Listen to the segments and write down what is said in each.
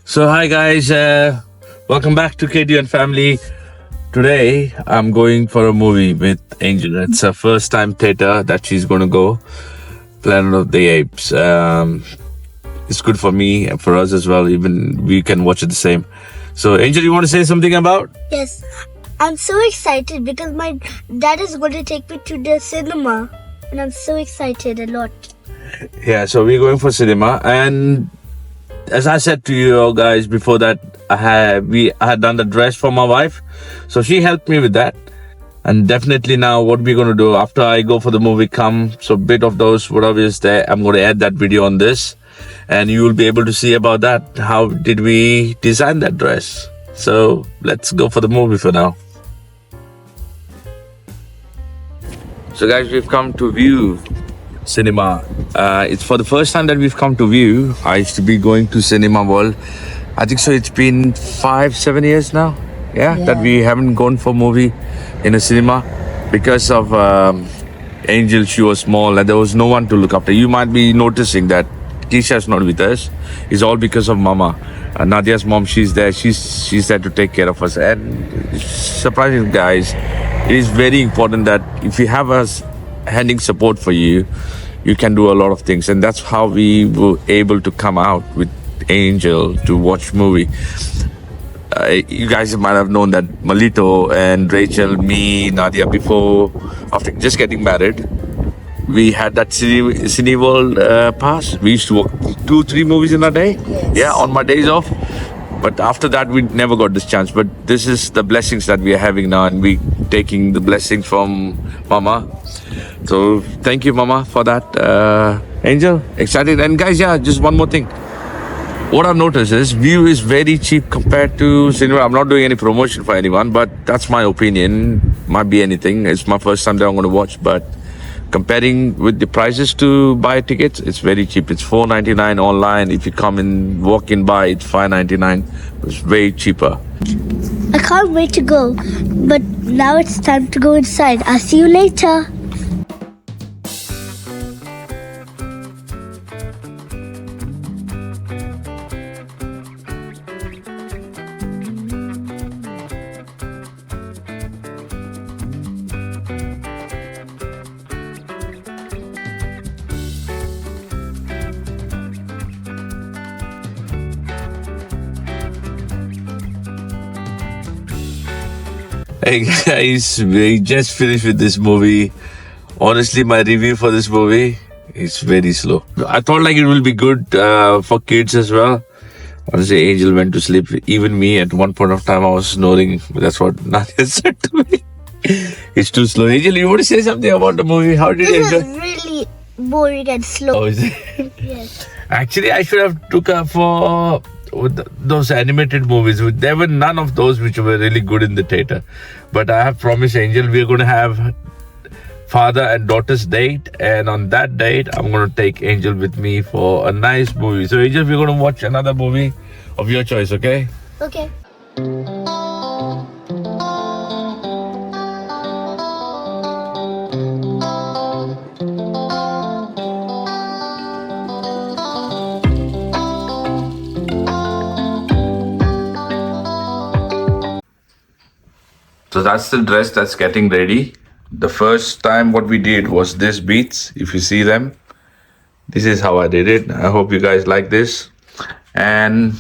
So hi guys, welcome back to KD and Family. Today I'm going for a movie with Angel. It's her first time theater that she's going to go. Planet of the Apes. It's good for me and for us as well. Even we can watch it the same. So Angel, you want to say something about? Yes, I'm so excited because my dad is going to take me to the cinema, and I'm so excited a lot. Yeah, so we're going for cinema, and as I said to you all guys before that, I had done the dress for my wife, so she helped me with that. And definitely now, what we're gonna do after I go for the movie, so bit of those whatever is there, I'm gonna add that video on this, and you will be able to see about that. How did we design that dress? So let's go for the movie for now. So guys, we've come to view cinema. It's for the first time that we've come to view. I used to be going to Cinema World. I think so. It's been 5-7 years now. Yeah, that we haven't gone for movie in a cinema because of Angel. She was small and there was no one to look after. You might be noticing that Keisha's not with us. It's all because of Mama. Nadia's mom. She's there. She's there to take care of us. And surprising guys, it is very important that if you have us handing support for you, you can do a lot of things, and that's how we were able to come out with Angel to watch movie. You guys might have known that Malito and Rachel, me, Nadia, after just getting married, we had that Cineworld pass. We used to watch 2-3 movies in a day. Yes. Yeah, on my days off. But after that, we never got this chance. But this is the blessings that we are having now, and we taking the blessings from Mama. So thank you, Mama, for that. Angel, excited. And guys, yeah, just one more thing. What I've noticed is view is very cheap compared to cinema. I'm not doing any promotion for anyone, but that's my opinion. Might be anything. It's my first time that I'm going to watch, but comparing with the prices to buy tickets, it's very cheap. It's $4.99 online. If you come and walk in by, it's $5.99. It's way cheaper. I can't wait to go, but now it's time to go inside. I'll see you later. Hey guys, we just finished with this movie. Honestly, my review for this movie is very slow. I thought like it will be good for kids as well. Honestly, Angel went to sleep. Even me, at one point of time, I was snoring. That's what Nadia said to me. It's too slow. Angel, you want to say something about the movie? How did you This enjoy? is really boring and slow. Oh, is it? Yes. Actually, I should have took her for those animated movies. There were none of those which were really good in the theater. But I have promised Angel we're going to have father and daughter's date. And on that date, I'm going to take Angel with me for a nice movie. So Angel, we're going to watch another movie of your choice, okay? Okay. So that's the dress that's getting ready. The first time what we did was this beats. If you see them, this is how I did it. I hope you guys like this. And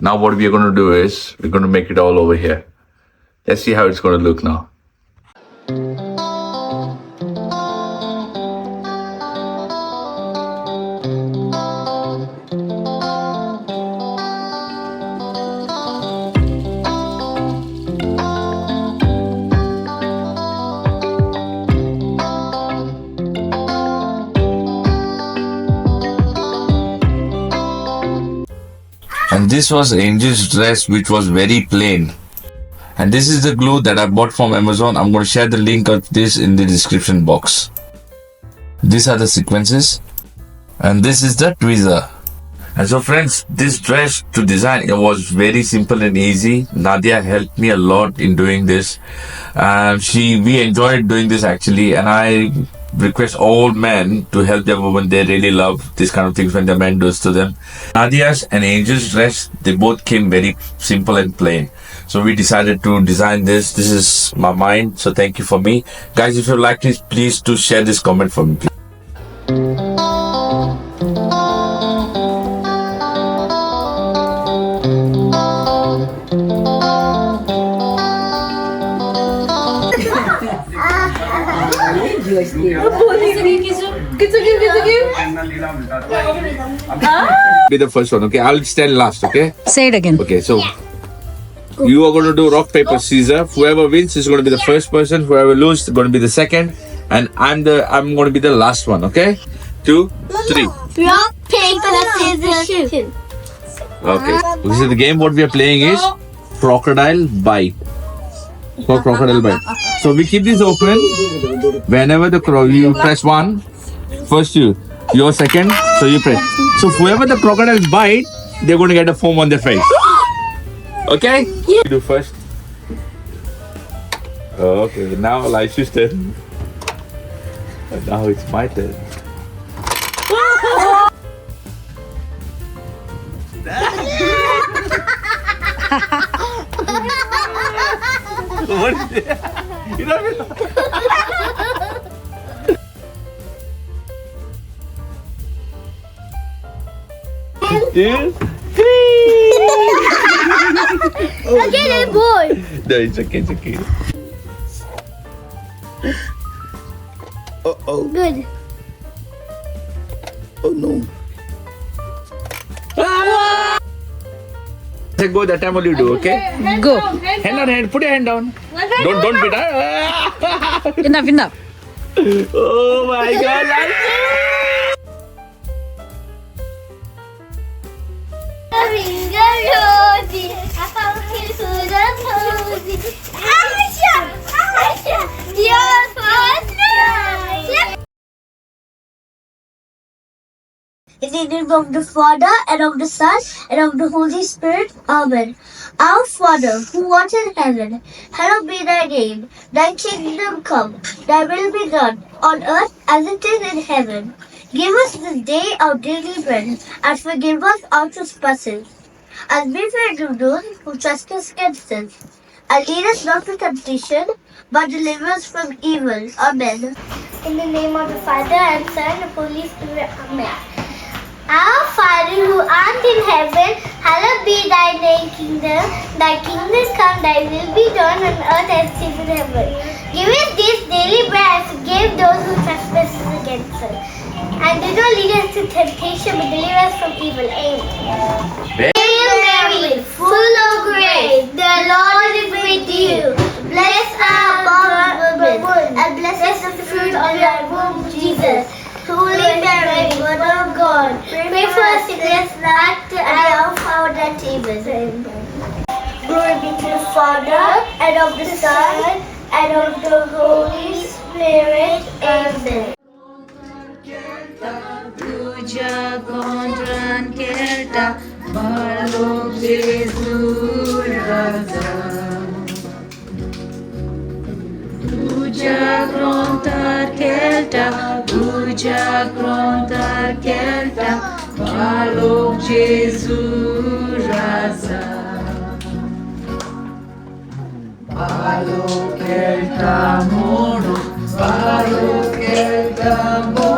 now what we're going to do is we're going to make it all over here. Let's see how it's going to look now. And this was Angel's dress, which was very plain. And this is the glue that I bought from Amazon. I'm going to share the link of this in the description box. These are the sequences. And this is the tweezer. And so friends, this dress to design, it was very simple and easy. Nadia helped me a lot in doing this. We enjoyed doing this actually. And I request all men to help their women. They really love this kind of things when the man does to them. Nadia's and Angel's dress, they both came very simple and plain. So we decided to design this. This is my mind. So thank you for me. Guys, if you like this, please do share this comment for me. Be the first one, okay? I'll stand last, okay? Say it again. Okay, so you are going to do rock, paper, scissors. Whoever wins is going to be the first person. Whoever loses is going to be the second. And I'm going to be the last one, okay? 2, 3. Rock, paper, scissors, shoot. Okay. This is the game. What we are playing is crocodile bite. So crocodile bite. So we keep this open. Whenever you press 1, first you're second, so you press. So whoever the crocodiles bite, they're going to get a foam on their face. Okay? You do first. Okay, now Elisha's turn. And now it's my turn. What is it? You know, 2, 3. Again, boy. No, it's okay, it's okay. Good. Oh no. Go, that time only you do, okay? Go. Hand on hand, put your hand down. Don't beat her. Enough, enough. Oh my god. In the name of the Father, and of the Son, and of the Holy Spirit. Amen. Our Father, who art in heaven, hallowed be thy name. Thy kingdom come, thy will be done, on earth as it is in heaven. Give us this day our daily bread, and forgive us our trespasses, as we forgive those who trespass against us. And lead us not to temptation, but deliver us from evil. Amen. In the name of the Father, and Son, and Holy Spirit. Amen. Our Father who art in heaven, hallowed be thy kingdom. Thy kingdom come, thy will be done on earth as it is in heaven. Give us this daily bread, and forgive those who trespass against us. And do not lead us to temptation, but deliver us from evil. Amen. Hail Mary, full of grace, the Lord is with you. Blessed are among women, and blessed is the fruit of your womb, Jesus. Holy Mary, Mother of God, pray for us sinners now and at the hour of our death. Amen. Glory be to the Father, and of the Son, and of the Holy Spirit. Amen. Puja kontran kerta balok Jesus raza. Puja krontar kelta balok Jesus raza. Balok kelta mono, balok kelta mono.